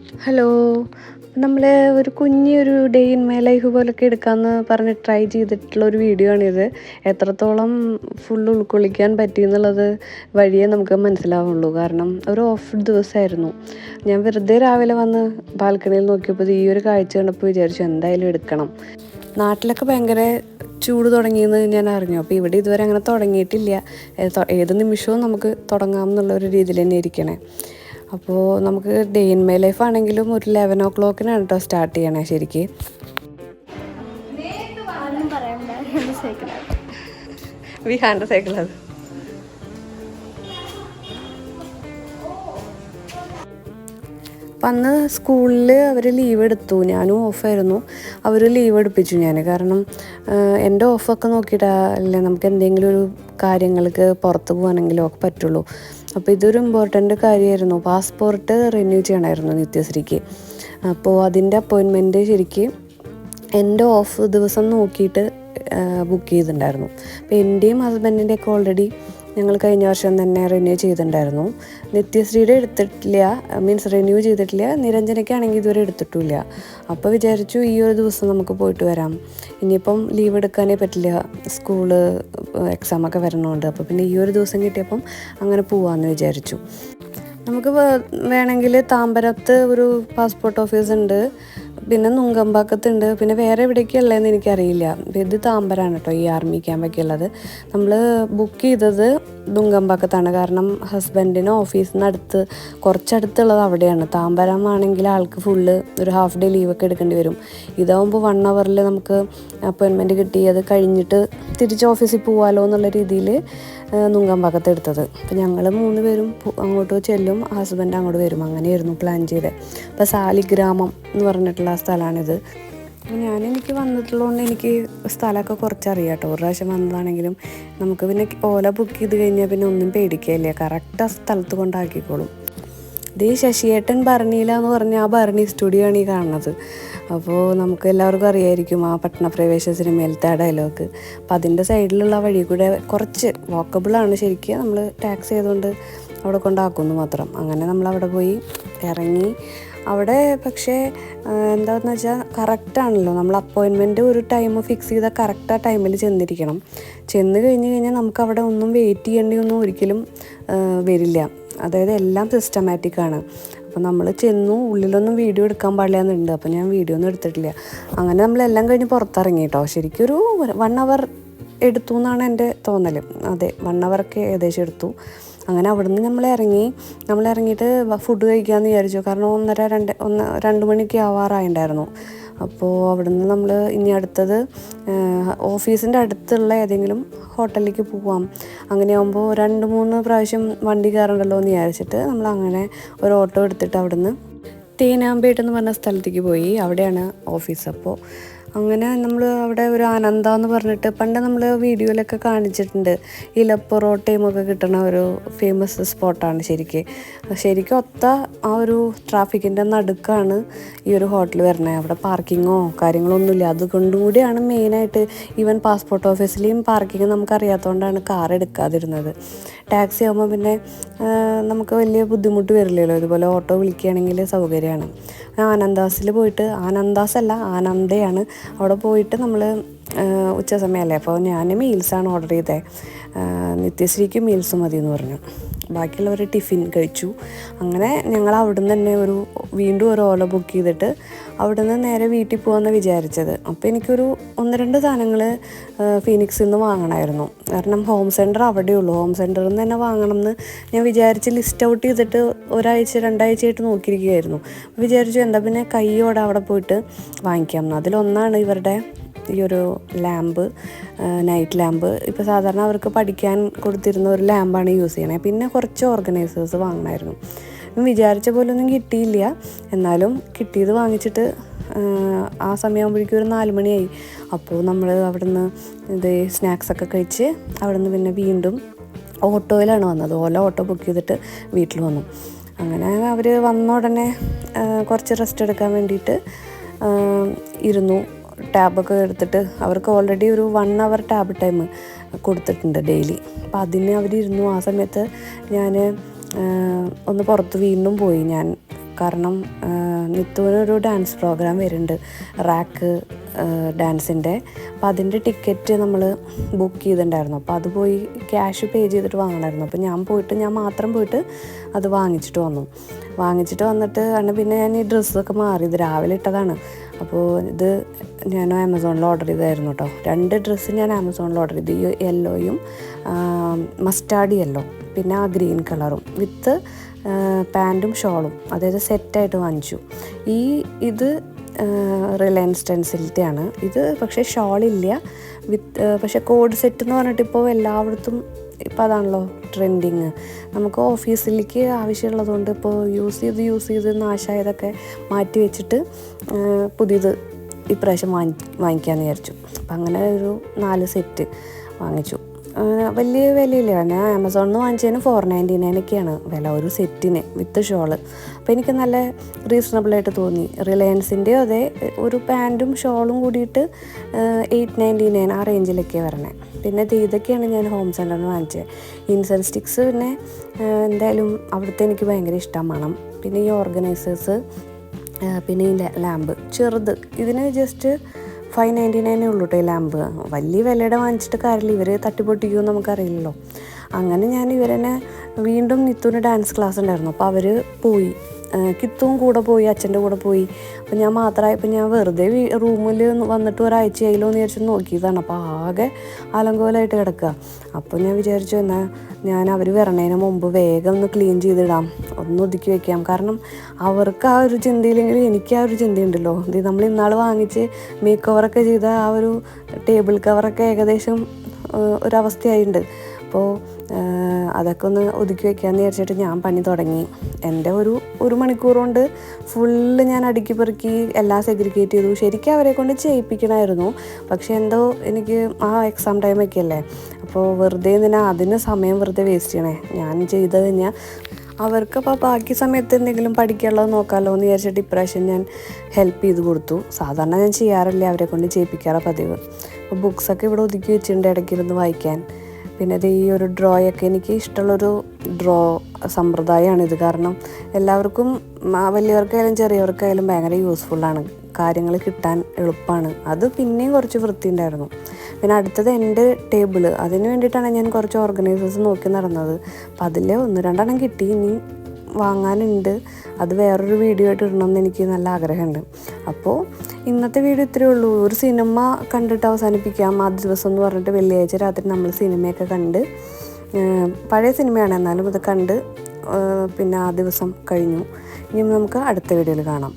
Hello. നമ്മൾ ഒരു കുഞ്ഞൊരു ഡേ ഇൻ മൈ ലൈഫ് പോലൊക്കെ എടുക്കാമെന്ന് പറഞ്ഞ് ട്രൈ ചെയ്തിട്ടുള്ള ഒരു വീഡിയോ ആണിത്. എത്രത്തോളം ഫുൾ ഉൾക്കൊള്ളിക്കാൻ പറ്റിയെന്നുള്ളത് വഴിയേ നമുക്ക് മനസ്സിലാവുള്ളൂ. കാരണം ഒരു ഓഫ് ദിവസമായിരുന്നു. ഞാൻ വെറുതെ രാവിലെ വന്ന് ബാൽക്കണിയിൽ നോക്കിയപ്പോൾ ഈ ഒരു കാഴ്ച കണ്ടപ്പോൾ വിചാരിച്ചു എന്തായാലും എടുക്കണം. നാട്ടിലൊക്കെ ഭയങ്കര ചൂട് തുടങ്ങിയെന്ന് ഞാൻ അറിഞ്ഞു. അപ്പോൾ ഇവിടെ ഇതുവരെ അങ്ങനെ തുടങ്ങിയിട്ടില്ല. ഏത് നിമിഷവും നമുക്ക് തുടങ്ങാമെന്നുള്ളൊരു രീതിയിൽ തന്നെ ഇരിക്കണേ. അപ്പോൾ നമുക്ക് ഡേ ഇൻ മൈ ലൈഫ് ആണെങ്കിലും ഒരു 11 o'clock കേട്ടോ സ്റ്റാർട്ട് ചെയ്യണേ. ശരിക്ക് വിഹാൻ്റെ സൈക്കിൾ അത്. അപ്പം അന്ന് സ്കൂളിൽ അവർ ലീവ് എടുത്തു, ഞാനും ഓഫായിരുന്നു. അവർ ലീവ് എടുപ്പിച്ചു ഞാൻ. കാരണം എൻ്റെ ഓഫൊക്കെ നോക്കിയിട്ടല്ലേ നമുക്ക് എന്തെങ്കിലും ഒരു കാര്യങ്ങൾക്ക് പുറത്ത് പോകാനെങ്കിലും ഒക്കെ പറ്റുള്ളൂ. അപ്പോൾ ഇതൊരു ഇമ്പോർട്ടൻ്റ് കാര്യമായിരുന്നു. പാസ്പോർട്ട് റിന്യൂ ചെയ്യണമായിരുന്നു നിത്യശ്രീക്ക്. അപ്പോൾ അതിൻ്റെ അപ്പോയിൻമെൻറ്റ് ശരിക്ക് എൻ്റെ ഓഫ് ദിവസം നോക്കിയിട്ട് ബുക്ക് ചെയ്തിട്ടുണ്ടായിരുന്നു. അപ്പോൾ എൻ്റെയും ഹസ്ബൻഡിൻ്റെയൊക്കെ ഓൾറെഡി ഞങ്ങൾ കഴിഞ്ഞ വർഷം തന്നെ റിന്യൂ ചെയ്തിട്ടുണ്ടായിരുന്നു. നിത്യശ്രീയുടെ എടുത്തിട്ടില്ല, മീൻസ് റിന്യൂ ചെയ്തിട്ടില്ല. നിരഞ്ജനയ്ക്കാണെങ്കിൽ ഇതുവരെ എടുത്തിട്ടില്ല. അപ്പോൾ വിചാരിച്ചു ഈ ഒരു ദിവസം നമുക്ക് പോയിട്ട് വരാം. ഇനിയിപ്പം ലീവ് എടുക്കാനേ പറ്റില്ല, സ്കൂള് എക്സാമൊക്കെ വരണമുണ്ട്. അപ്പോൾ പിന്നെ ഈ ഒരു ദിവസം കിട്ടിയപ്പം അങ്ങനെ പോവാമെന്ന് വിചാരിച്ചു. നമുക്ക് വേണമെങ്കിൽ താമ്പരത്ത് ഒരു പാസ്പോർട്ട് ഓഫീസ് ഉണ്ട്, പിന്നെ നുങ്കമ്പാക്കത്തുണ്ട്, പിന്നെ വേറെ എവിടേക്കാണ് ഉള്ളതെന്ന് എനിക്കറിയില്ല. ഇത് താമ്പരാണ് കേട്ടോ, ഈ ആർമി ക്യാമ്പൊക്കെ ഉള്ളത്. നമ്മൾ ബുക്ക് ചെയ്തത് നുങ്കമ്പാക്കത്താണ്. കാരണം ഹസ്ബൻഡിന് ഓഫീസിൽ നിന്ന് കുറച്ചടുത്തുള്ളത് അവിടെയാണ്. താമ്പരമാണെങ്കിൽ ആൾക്ക് ഫുള്ള് ഒരു ഹാഫ് ഡേ ലീവൊക്കെ എടുക്കേണ്ടി വരും. ഇതാവുമ്പോൾ 1 hour നമുക്ക് അപ്പോയിൻമെൻറ്റ് കിട്ടി, അത് കഴിഞ്ഞിട്ട് തിരിച്ച് ഓഫീസിൽ പോകാമല്ലോ എന്നുള്ള രീതിയിൽ നുങ്കമ്പാക്കത്ത് എടുത്തത്. അപ്പോൾ ഞങ്ങൾ 3 പേരും അങ്ങോട്ട് ചെല്ലും, ഹസ്ബൻഡ് അങ്ങോട്ട് വരും. അങ്ങനെയായിരുന്നു പ്ലാൻ ചെയ്തത്. അപ്പോൾ സാലിഗ്രാമം എന്ന് പറഞ്ഞിട്ടുള്ള സ്ഥലമാണിത്. അപ്പോൾ എനിക്ക് വന്നിട്ടുള്ളതുകൊണ്ട് എനിക്ക് സ്ഥലമൊക്കെ കുറച്ചറിയാം കേട്ടോ. ഒരു പ്രാവശ്യം വന്നതാണെങ്കിലും നമുക്ക് പിന്നെ ഓല ബുക്ക് ചെയ്ത് കഴിഞ്ഞാൽ പിന്നെ ഒന്നും പേടിക്കുകയില്ല, കറക്റ്റ് ആ സ്ഥലത്ത് കൊണ്ടാക്കിക്കോളും. ഇത് ശശിയേട്ടൻ ഭരണിയില എന്ന് പറഞ്ഞാൽ ആ ഭരണി സ്റ്റുഡിയോ ആണ് ഈ കാണുന്നത്. അപ്പോൾ നമുക്ക് എല്ലാവർക്കും അറിയായിരിക്കും ആ പട്ടണപ്രവേശ സിനിമയിലത്തെ ആ ഡയലോഗ്. അപ്പം അതിൻ്റെ സൈഡിലുള്ള വഴി കൂടെ കുറച്ച് വാക്കബിളാണ് ശരിക്കും. നമ്മൾ ടാക്സി ചെയ്തുകൊണ്ട് അവിടെ കൊണ്ടാക്കുന്നു മാത്രം. അങ്ങനെ നമ്മളവിടെ പോയി ഇറങ്ങി. അവിടെ പക്ഷേ എന്താണെന്ന് വെച്ചാൽ കറക്റ്റാണല്ലോ, നമ്മൾ അപ്പോയിൻമെൻറ്റ് ഒരു ടൈം ഫിക്സ് ചെയ്താൽ കറക്റ്റ് ആ ടൈമിൽ ചെന്നിരിക്കണം. ചെന്ന് കഴിഞ്ഞാൽ നമുക്ക് അവിടെ ഒന്നും വെയിറ്റ് ചെയ്യേണ്ടിയൊന്നും ഒരിക്കലും വരില്ല. അതായത് എല്ലാം സിസ്റ്റമാറ്റിക്കാണ്. അപ്പോൾ നമ്മൾ ചെന്നു, ഉള്ളിലൊന്നും വീഡിയോ എടുക്കാൻ പാടില്ല എന്നുണ്ട്. അപ്പോൾ ഞാൻ വീഡിയോ ഒന്നും എടുത്തിട്ടില്ല. അങ്ങനെ നമ്മളെല്ലാം കഴിഞ്ഞ് പുറത്തിറങ്ങി കേട്ടോ. ശരിക്കും ഒരു 1 hour എടുത്തു എന്നാണ് എൻ്റെ തോന്നൽ. അതെ, 1 hour ഏകദേശം എടുത്തു. അങ്ങനെ അവിടുന്ന് നമ്മൾ ഇറങ്ങിയിട്ട് ഫുഡ് കഴിക്കാമെന്ന് വിചാരിച്ചു. കാരണം 1:30-2 മണിക്ക് ആവാറായിട്ടുണ്ടായിരുന്നു. അപ്പോൾ അവിടുന്ന് നമ്മൾ ഇനി അടുത്തത് ഓഫീസിൻ്റെ അടുത്തുള്ള ഏതെങ്കിലും ഹോട്ടലിലേക്ക് പോവാം. അങ്ങനെയാകുമ്പോൾ 2-3 പ്രാവശ്യം വണ്ടി കയറണ്ടല്ലോ എന്ന് വിചാരിച്ചിട്ട് നമ്മൾ അങ്ങനെ ഒരു ഓട്ടോ എടുത്തിട്ട് അവിടുന്ന് തേനാമ്പേട്ട് എന്ന് പറഞ്ഞ സ്ഥലത്തേക്ക് പോയി. അവിടെയാണ് ഓഫീസ്. അപ്പോൾ അങ്ങനെ നമ്മൾ അവിടെ ഒരു ആനന്ദ എന്ന് പറഞ്ഞിട്ട് പണ്ട് നമ്മൾ വീഡിയോയിലൊക്കെ കാണിച്ചിട്ടുണ്ട്. ഇലപ്പൊറോട്ടയും ഒക്കെ കിട്ടുന്ന ഒരു ഫേമസ് സ്പോട്ടാണ് ശരിക്കും ഒത്ത ആ ഒരു ട്രാഫിക്കിൻ്റെ നടുക്കാണ് ഈ ഒരു ഹോട്ടൽ വരുന്നത്. അവിടെ പാർക്കിങ്ങോ കാര്യങ്ങളോ ഒന്നുമില്ല. അതുകൊണ്ടും കൂടിയാണ് മെയിനായിട്ട് ഈവൻ പാസ്പോർട്ട് ഓഫീസിലെയും പാർക്കിങ് നമുക്കറിയാത്തതുകൊണ്ടാണ് കാർ എടുക്കാതിരുന്നത്. ടാക്സി ആകുമ്പോൾ പിന്നെ നമുക്ക് വലിയ ബുദ്ധിമുട്ട് വരില്ലല്ലോ. ഇതുപോലെ ഓട്ടോ വിളിക്കുകയാണെങ്കിൽ സൗകര്യമാണ്. ആനന്ദാസിൽ പോയിട്ട്, ആനന്ദയാണ് അവിടെ പോയിട്ട് നമ്മൾ ഉച്ച സമയമല്ലേ, അപ്പോൾ ഞാൻ മീൽസാണ് ഓർഡർ ചെയ്തത്. നിത്യശ്രീക്ക് മീൽസ് മതി എന്ന് പറഞ്ഞു. ബാക്കിയുള്ളവർ ടിഫിൻ കഴിച്ചു. അങ്ങനെ ഞങ്ങൾ അവിടുന്ന് തന്നെ വീണ്ടും ഒരു ഓല ബുക്ക് ചെയ്തിട്ട് അവിടുന്ന് നേരെ വീട്ടിൽ പോകാമെന്ന് വിചാരിച്ചത്. അപ്പോൾ എനിക്കൊരു 1-2 സാധനങ്ങൾ ഫീനിക്സിൽ നിന്ന് വാങ്ങണമായിരുന്നു. കാരണം ഹോം സെൻറ്റർ അവിടെയുള്ളൂ. ഹോം സെൻറ്ററിൽ നിന്ന് തന്നെ വാങ്ങണം എന്ന് ഞാൻ വിചാരിച്ച് ലിസ്റ്റ് ഔട്ട് ചെയ്തിട്ട് 1-2 ആഴ്ചയായിട്ട് നോക്കിയിരിക്കുകയായിരുന്നു. വിചാരിച്ചു എന്താ പിന്നെ കൈയോടെ അവിടെ പോയിട്ട് വാങ്ങിക്കാം. അതിലൊന്നാണ് ഇവരുടെ ഈ ഒരു ലാമ്പ്, നൈറ്റ് ലാമ്പ്. ഇപ്പോൾ സാധാരണ അവർക്ക് പഠിക്കാൻ കൊടുത്തിരുന്ന ഒരു ലാമ്പാണ് യൂസ് ചെയ്യണേ. പിന്നെ കുറച്ച് ഓർഗനൈസേഴ്സ് വാങ്ങണമായിരുന്നു. വിചാരിച്ച പോലെ ഒന്നും കിട്ടിയില്ല. എന്നാലും കിട്ടിയത് വാങ്ങിച്ചിട്ട് ആ സമയമാകുമ്പോഴേക്കും ഒരു 4 മണിയായി. അപ്പോൾ നമ്മൾ അവിടുന്ന് സ്നാക്സൊക്കെ കഴിച്ച് അവിടുന്ന് പിന്നെ വീണ്ടും ഓട്ടോയിലാണ് വന്നത്. ഓട്ടോ ബുക്ക് ചെയ്തിട്ട് വീട്ടിൽ വന്നു. അങ്ങനെ അവർ വന്ന ഉടനെ കുറച്ച് റെസ്റ്റ് എടുക്കാൻ വേണ്ടിയിട്ട് ഇരുന്നു. ടാബൊക്കെ എടുത്തിട്ട് അവർക്ക് ഓൾറെഡി ഒരു 1 hour ടാബ് ടൈം കൊടുത്തിട്ടുണ്ട് ഡെയിലി. അപ്പോൾ അതിന് അവരിരുന്നു. ആ സമയത്ത് ഞാൻ ഒന്ന് പുറത്ത് വീണ്ടും പോയി. ഞാൻ കാരണം നിത്തുവിനൊരു ഡാൻസ് പ്രോഗ്രാം വരുന്നുണ്ട്, റാക്ക് ഡാൻസിൻ്റെ. അപ്പോൾ അതിൻ്റെ ടിക്കറ്റ് നമ്മൾ ബുക്ക് ചെയ്തിട്ടുണ്ടായിരുന്നു. അപ്പോൾ അത് പോയി ക്യാഷ് പേ ചെയ്തിട്ട് വാങ്ങണമായിരുന്നു. അപ്പോൾ ഞാൻ മാത്രം പോയിട്ട് അത് വാങ്ങിച്ചിട്ട് വന്നിട്ട് ആണ് പിന്നെ ഞാൻ ഈ ഡ്രസ്സൊക്കെ മാറിയത്. രാവിലെ ഇട്ടതാണ്. അപ്പോൾ ഇത് ഞാൻ ആമസോണിൽ ഓർഡർ ചെയ്തായിരുന്നു കേട്ടോ. 2 ഡ്രസ്സ് ഞാൻ ആമസോണിൽ ഓർഡർ ചെയ്തു. ഈ യെല്ലോയും മസ്റ്റാർഡ് യെല്ലോ, പിന്നെ ആ ഗ്രീൻ കളറും വിത്ത് പാൻറ്റും ഷോളും, അതായത് സെറ്റായിട്ട് വാങ്ങിച്ചു. ഇത് റിലയൻസ് ടെൻസിലത്തെയാണ് ഇത്. പക്ഷേ ഷോളില്ല, പക്ഷേ കോഡ് സെറ്റ് എന്ന് പറഞ്ഞിട്ട് ഇപ്പോൾ എല്ലായിടത്തും ഇപ്പോൾ അതാണല്ലോ ട്രെൻഡിങ്. നമുക്ക് ഓഫീസിലേക്ക് ആവശ്യമുള്ളതുകൊണ്ട് ഇപ്പോൾ യൂസ് ചെയ്ത് നാശമായതൊക്കെ മാറ്റി വെച്ചിട്ട് പുതിയത് ഇപ്രാവശ്യം വാങ്ങിക്കാമെന്ന് വിചാരിച്ചു. അപ്പം അങ്ങനെ ഒരു 4 സെറ്റ് വാങ്ങിച്ചു. വലിയ വിലയില്ല. ഞാൻ ആമസോണിൽ നിന്ന് വാങ്ങിച്ചതിന് 499 വില ഒരു സെറ്റിന് വിത്ത് ഷോള്. അപ്പോൾ എനിക്ക് നല്ല റീസണബിളായിട്ട് തോന്നി. റിലയൻസിൻ്റെയോ അതെ, ഒരു പാൻറ്റും ഷോളും കൂടിയിട്ട് 899 ആ റേഞ്ചിലൊക്കെയാണ് വരണേ. പിന്നെ ഇതൊക്കെയാണ് ഞാൻ ഹോം സെൻറ്ററിൽ നിന്ന് വാങ്ങിച്ചത്. ഇൻസെൻസ് സ്റ്റിക്സ് പിന്നെ എന്തായാലും അവിടുത്തെ എനിക്ക് ഭയങ്കര ഇഷ്ടമാണ്. പിന്നെ ഈ ഓർഗനൈസേഴ്സ്, പിന്നെ ഈ ലാമ്പ് ചെറുത്, ഇതിന് ജസ്റ്റ് 599 ഉള്ളൂ കേട്ടോ ഈ ലാമ്പ്. വലിയ വിലയുടെ വാങ്ങിച്ചിട്ട് കാര്യമില്ല, ഇവർ തട്ടിപ്പൊട്ടിക്കുമെന്ന് നമുക്കറിയില്ലല്ലോ. അങ്ങനെ ഞാൻ ഇവരെന്നെ വീണ്ടും നിത്തുവിന് ഡാൻസ് ക്ലാസ് ഉണ്ടായിരുന്നു. അപ്പോൾ അവർ പോയി, കിത്തും കൂടെ പോയി, അച്ഛൻ്റെ കൂടെ പോയി. അപ്പോൾ ഞാൻ മാത്രമായപ്പോൾ ഞാൻ വെറുതെ റൂമിൽ വന്നിട്ട് ഒരാഴ്ചയായില്ലോ എന്ന് വിചാരിച്ച് നോക്കിയതാണ്. അപ്പോൾ ആകെ അലങ്കോലമായിട്ട് കിടക്കുക. അപ്പോൾ ഞാൻ വിചാരിച്ചു എന്നാൽ ഞാൻ അവർ വരണതിന് മുമ്പ് വേഗം ഒന്ന് ക്ലീൻ ചെയ്തിടാം, ഒന്ന് ഒതുക്കി വയ്ക്കാം. കാരണം അവർക്ക് ആ ഒരു ചിന്തയില്ലെങ്കിൽ എനിക്ക് ആ ഒരു ചിന്തയുണ്ടല്ലോ. ഇത് നമ്മൾ ഇന്നാൾ വാങ്ങിച്ച് മേക്ക് ഓവറൊക്കെ ചെയ്ത ആ ഒരു ടേബിൾ കവറൊക്കെ ഏകദേശം ഒരവസ്ഥയായിട്ടുണ്ട്. അപ്പോൾ അതൊക്കെ ഒന്ന് ഒതുക്കി വയ്ക്കാമെന്ന് വിചാരിച്ചിട്ട് ഞാൻ പണി തുടങ്ങി. എൻ്റെ ഒരു മണിക്കൂർ കൊണ്ട് ഫുള്ള് ഞാൻ അടുക്കി പെറുക്കി എല്ലാം സെഗ്രിഗേറ്റ് ചെയ്തു. ശരിക്കും അവരെ കൊണ്ട് ചെയ്യിപ്പിക്കണമായിരുന്നു, പക്ഷേ എന്തോ എനിക്ക് ആ എക്സാം ടൈമൊക്കെ അല്ലേ, അപ്പോൾ വെറുതെ അതിന് സമയം വെറുതെ വേസ്റ്റ് ചെയ്യണേ. ഞാൻ ചെയ്ത് കഴിഞ്ഞാൽ അവർക്കപ്പോൾ ബാക്കി സമയത്ത് എന്തെങ്കിലും പഠിക്കാനുള്ളത് നോക്കാമല്ലോ എന്ന് വിചാരിച്ചിട്ട് ഇപ്രാവശ്യം ഞാൻ ഹെൽപ്പ് ചെയ്ത് കൊടുത്തു. സാധാരണ ഞാൻ ചെയ്യാറില്ല, അവരെ കൊണ്ട് ചെയ്യിപ്പിക്കാറ് പതിവ്. അപ്പോൾ ബുക്സൊക്കെ ഇവിടെ ഒതുക്കി വെച്ചിട്ടുണ്ട് ഇടയ്ക്കിരുന്ന് വായിക്കാൻ. പിന്നെ അത് ഈ ഒരു ഡ്രോയൊക്കെ എനിക്ക് ഇഷ്ടമുള്ളൊരു സമ്പ്രദായമാണിത്. കാരണം എല്ലാവർക്കും, വലിയവർക്കായാലും ചെറിയവർക്കായാലും ഭയങ്കര യൂസ്ഫുള്ളാണ്, കാര്യങ്ങൾ കിട്ടാൻ എളുപ്പമാണ്. അത് പിന്നെയും കുറച്ച് വൃത്തി ഉണ്ടായിരുന്നു. പിന്നെ അടുത്തത് എൻ്റെ ടേബിള്, അതിന് വേണ്ടിയിട്ടാണ് ഞാൻ കുറച്ച് ഓർഗനൈസേഴ്സ് നോക്കി നടന്നത്. അപ്പം അതിൽ 1-2 കിട്ടി, ഇനി വാങ്ങാനുണ്ട്. അത് വേറൊരു വീഡിയോ ആയിട്ട് ഇടണമെന്ന് എനിക്ക് നല്ല ആഗ്രഹമുണ്ട്. അപ്പോൾ ഇന്നത്തെ വീഡിയോ ഇത്രയേ ഉള്ളൂ. ഒരു സിനിമ കണ്ടിട്ട് അവസാനിപ്പിക്കാം. ആ ദിവസം എന്ന് പറഞ്ഞിട്ട് വെള്ളിയാഴ്ച രാത്രി നമ്മൾ സിനിമയൊക്കെ കണ്ട്, പഴയ സിനിമയാണ് എന്നാലും അത് കണ്ട് പിന്നെ ആ ദിവസം കഴിഞ്ഞു. ഇനി നമുക്ക് അടുത്ത വീഡിയോയിൽ കാണാം.